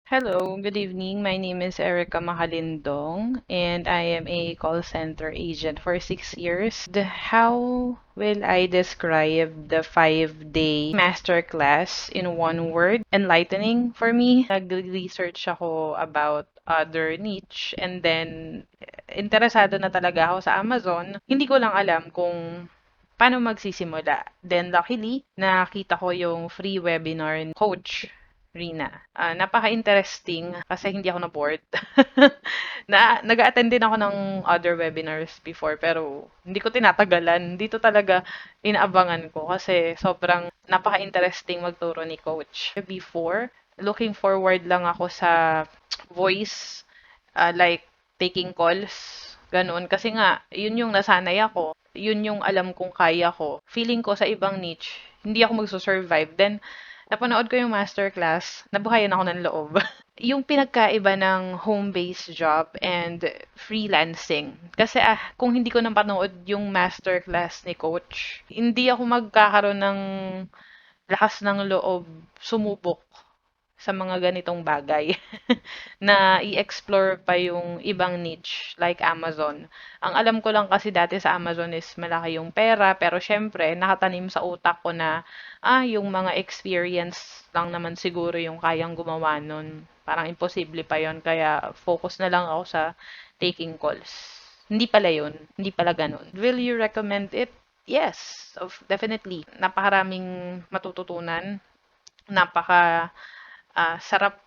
Hello, good evening. My name is Erica Makalindong, and I am a call center agent for 6 years. How will I describe the 5-day masterclass in one word? Enlightening for me. Nag-research ako about other niche, and then interesado na talaga ako sa Amazon. Hindi ko lang alam kung paano magsisimula. Then luckily, nakita ko yung free webinar ni Coach Rina. Napaka-interesting kasi hindi ako na-bored. Nag-attend din ako ng other webinars before pero hindi ko tinatagalan. Dito talaga inaabangan ko kasi sobrang napaka-interesting magturo ni Coach. Before, looking forward lang ako sa voice, like taking calls, ganoon. Kasi nga, yun yung nasanay ako. Yun yung alam kong kaya ko. Feeling ko sa ibang niche, hindi ako magsusurvive. Then, napanood ko yung masterclass, nabuhayan ako ng loob. Yung pinagkaiba ng home-based job and freelancing. Kasi kung hindi ko napanood yung masterclass ni Coach, hindi ako magkakaroon ng lakas ng loob sumubok sa mga ganitong bagay na i-explore pa yung ibang niche like Amazon. Ang alam ko lang kasi dati sa Amazon is malaki yung pera pero syempre nakatanim sa utak ko na yung mga experience lang naman siguro yung kayang gumawa nun. Parang imposible pa yon kaya focus na lang ako sa taking calls. Hindi pala yun. Hindi pala ganun. Will you recommend it? Yes, definitely. Napakaraming matututunan. Napaka sarap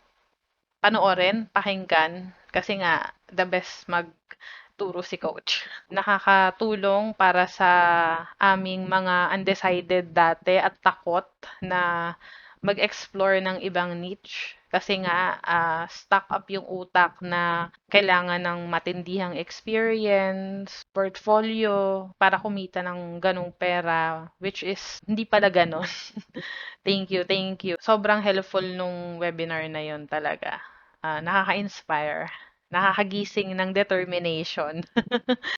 panoorin, pakinggan, kasi nga the best magturo si coach. Nakakatulong para sa aming mga undecided dati at takot na mag-explore ng ibang niche. Kasi nga, stuck up yung utak na kailangan ng matindihang experience, portfolio, para kumita ng ganong pera, which is hindi pala ganon. Thank you, thank you. Sobrang helpful nung webinar na yun talaga. Nakaka-inspire, nakakagising ng determination.